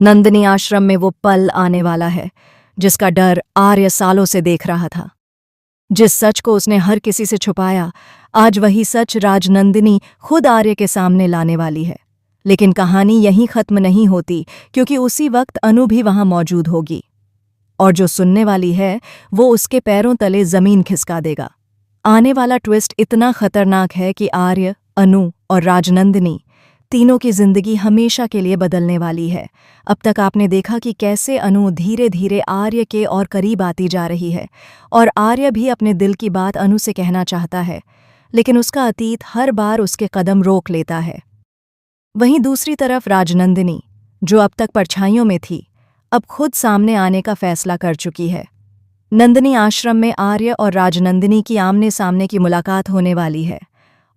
नंदिनी आश्रम में वो पल आने वाला है जिसका डर आर्य सालों से देख रहा था। जिस सच को उसने हर किसी से छुपाया, आज वही सच राजनंदिनी खुद आर्य के सामने लाने वाली है। लेकिन कहानी यहीं खत्म नहीं होती, क्योंकि उसी वक्त अनु भी वहां मौजूद होगी। और जो सुनने वाली है वो उसके पैरों तले जमीन खिसका देगा। आने वाला ट्विस्ट इतना खतरनाक है कि आर्य, अनु और राजनंदिनी तीनों की जिंदगी हमेशा के लिए बदलने वाली है। अब तक आपने देखा कि कैसे अनु धीरे धीरे आर्य के और करीब आती जा रही है, और आर्य भी अपने दिल की बात अनु से कहना चाहता है, लेकिन उसका अतीत हर बार उसके कदम रोक लेता है। वहीं दूसरी तरफ राजनंदिनी, जो अब तक परछाइयों में थी, अब खुद सामने आने का फैसला कर चुकी है। नंदिनी आश्रम में आर्य और राजनंदिनी की आमने सामने की मुलाकात होने वाली है,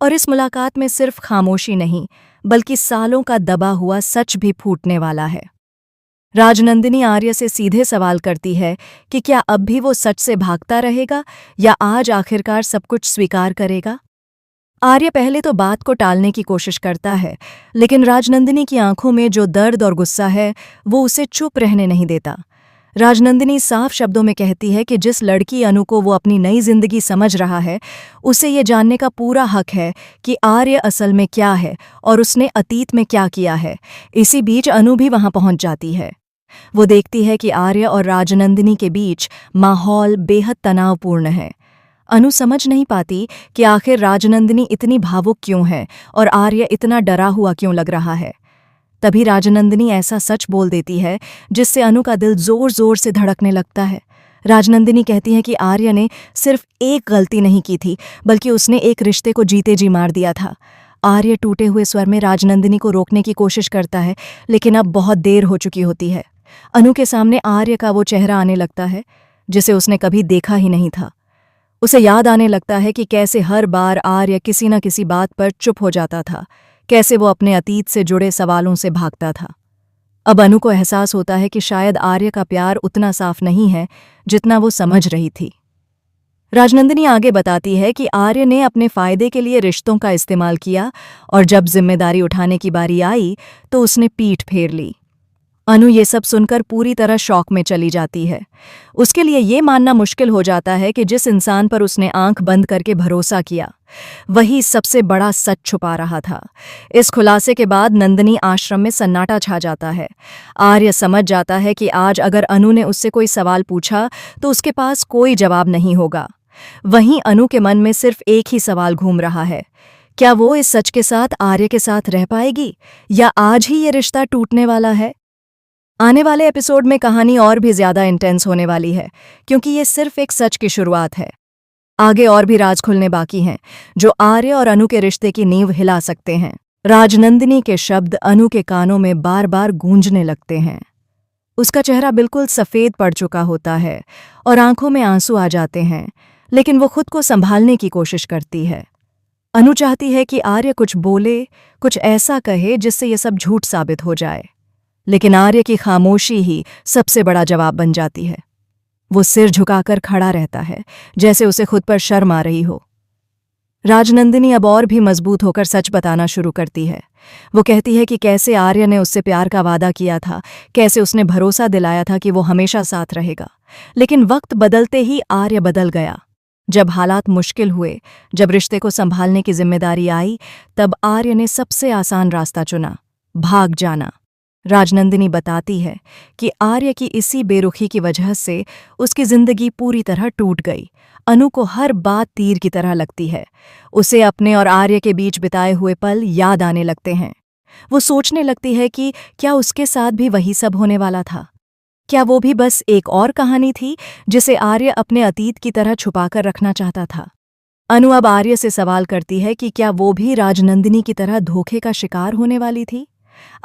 और इस मुलाकात में सिर्फ खामोशी नहीं बल्कि सालों का दबा हुआ सच भी फूटने वाला है। राजनंदिनी आर्य से सीधे सवाल करती है कि क्या अब भी वो सच से भागता रहेगा या आज आखिरकार सब कुछ स्वीकार करेगा। आर्य पहले तो बात को टालने की कोशिश करता है, लेकिन राजनंदिनी की आंखों में जो दर्द और गुस्सा है वो उसे चुप रहने नहीं देता। राजनंदिनी साफ शब्दों में कहती है कि जिस लड़की अनु को वो अपनी नई जिंदगी समझ रहा है, उसे ये जानने का पूरा हक है कि आर्य असल में क्या है और उसने अतीत में क्या किया है। इसी बीच अनु भी वहां पहुंच जाती है। वो देखती है कि आर्य और राजनंदिनी के बीच माहौल बेहद तनावपूर्ण है। अनु समझ नहीं पाती कि आखिर राजनंदिनी इतनी भावुक क्यों है और आर्य इतना डरा हुआ क्यों लग रहा है। तभी राजनंदिनी ऐसा सच बोल देती है जिससे अनु का दिल जोर जोर से धड़कने लगता है। राजनंदिनी कहती है कि आर्य ने सिर्फ एक गलती नहीं की थी, बल्कि उसने एक रिश्ते को जीते जी मार दिया था। आर्य टूटे हुए स्वर में राजनंदिनी को रोकने की कोशिश करता है, लेकिन अब बहुत देर हो चुकी होती है। अनु के सामने आर्य का वो चेहरा आने लगता है जिसे उसने कभी देखा ही नहीं था। उसे याद आने लगता है कि कैसे हर बार आर्य किसी न किसी बात पर चुप हो जाता था, कैसे वो अपने अतीत से जुड़े सवालों से भागता था। अब अनु को एहसास होता है कि शायद आर्य का प्यार उतना साफ नहीं है जितना वो समझ रही थी। राजनंदिनी आगे बताती है कि आर्य ने अपने फायदे के लिए रिश्तों का इस्तेमाल किया, और जब जिम्मेदारी उठाने की बारी आई तो उसने पीठ फेर ली। अनु ये सब सुनकर पूरी तरह शॉक में चली जाती है। उसके लिए ये मानना मुश्किल हो जाता है कि जिस इंसान पर उसने आंख बंद करके भरोसा किया, वही सबसे बड़ा सच छुपा रहा था। इस खुलासे के बाद नंदिनी आश्रम में सन्नाटा छा जाता है। आर्य समझ जाता है कि आज अगर अनु ने उससे कोई सवाल पूछा तो उसके पास कोई जवाब नहीं होगा। वहीं अनु के मन में सिर्फ एक ही सवाल घूम रहा है, क्या वो इस सच के साथ आर्य के साथ रह पाएगी, या आज ही ये रिश्ता टूटने वाला है। आने वाले एपिसोड में कहानी और भी ज्यादा इंटेंस होने वाली है, क्योंकि ये सिर्फ एक सच की शुरुआत है। आगे और भी राज खुलने बाकी हैं जो आर्य और अनु के रिश्ते की नींव हिला सकते हैं। राजनंदिनी के शब्द अनु के कानों में बार बार गूंजने लगते हैं। उसका चेहरा बिल्कुल सफेद पड़ चुका होता है और आंखों में आंसू आ जाते हैं, लेकिन वो खुद को संभालने की कोशिश करती है। अनु चाहती है कि आर्य कुछ बोले, कुछ ऐसा कहे जिससे ये सब झूठ साबित हो जाए, लेकिन आर्य की खामोशी ही सबसे बड़ा जवाब बन जाती है। वो सिर झुकाकर खड़ा रहता है, जैसे उसे खुद पर शर्म आ रही हो। राजनंदिनी अब और भी मजबूत होकर सच बताना शुरू करती है। वो कहती है कि कैसे आर्य ने उससे प्यार का वादा किया था, कैसे उसने भरोसा दिलाया था कि वो हमेशा साथ रहेगा। लेकिन वक्त बदलते ही आर्य बदल गया। जब हालात मुश्किल हुए, जब रिश्ते को संभालने की जिम्मेदारी आई, तब आर्य ने सबसे आसान रास्ता चुना, भाग जाना। राजनंदिनी बताती है कि आर्य की इसी बेरुखी की वजह से उसकी जिंदगी पूरी तरह टूट गई। अनु को हर बात तीर की तरह लगती है। उसे अपने और आर्य के बीच बिताए हुए पल याद आने लगते हैं। वो सोचने लगती है कि क्या उसके साथ भी वही सब होने वाला था। क्या वो भी बस एक और कहानी थी जिसे आर्य अपने अतीत की तरह छुपाकर रखना चाहता था। अनु अब आर्य से सवाल करती है कि क्या वो भी राजनंदिनी की तरह धोखे का शिकार होने वाली थी।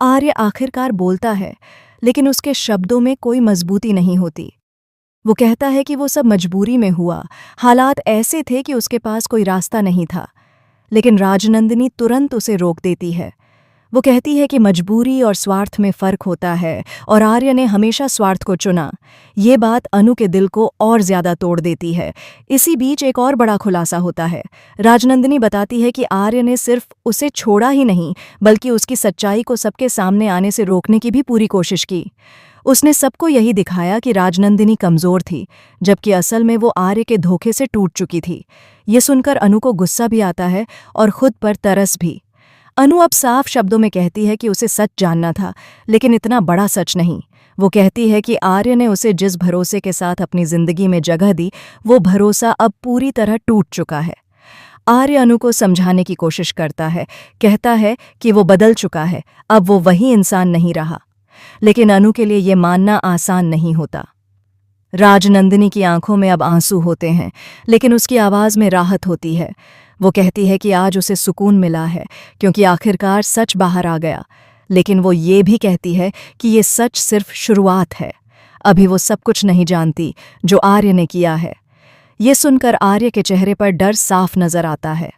आर्य आखिरकार बोलता है, लेकिन उसके शब्दों में कोई मजबूती नहीं होती। वो कहता है कि वो सब मजबूरी में हुआ, हालात ऐसे थे कि उसके पास कोई रास्ता नहीं था। लेकिन राजनंदिनी तुरंत उसे रोक देती है। वो कहती है कि मजबूरी और स्वार्थ में फर्क होता है और आर्य ने हमेशा स्वार्थ को चुना। ये बात अनु के दिल को और ज्यादा तोड़ देती है। इसी बीच एक और बड़ा खुलासा होता है। राजनंदिनी बताती है कि आर्य ने सिर्फ उसे छोड़ा ही नहीं, बल्कि उसकी सच्चाई को सबके सामने आने से रोकने की भी पूरी कोशिश की। उसने सबको यही दिखाया कि राजनंदिनी कमजोर थी, जबकि असल में वो आर्य के धोखे से टूट चुकी थी। ये सुनकर अनु को गुस्सा भी आता है और खुद पर तरस भी। अनु अब साफ शब्दों में कहती है कि उसे सच जानना था, लेकिन इतना बड़ा सच नहीं। वो कहती है कि आर्य ने उसे जिस भरोसे के साथ अपनी जिंदगी में जगह दी, वो भरोसा अब पूरी तरह टूट चुका है। आर्य अनु को समझाने की कोशिश करता है, कहता है कि वो बदल चुका है, अब वो वही इंसान नहीं रहा। लेकिन अनु के लिए ये मानना आसान नहीं होता। राजनंदिनी की आंखों में अब आंसू होते हैं, लेकिन उसकी आवाज़ में राहत होती है। वो कहती है कि आज उसे सुकून मिला है, क्योंकि आखिरकार सच बाहर आ गया। लेकिन वो ये भी कहती है कि ये सच सिर्फ शुरुआत है। अभी वो सब कुछ नहीं जानती जो आर्य ने किया है। ये सुनकर आर्य के चेहरे पर डर साफ नजर आता है।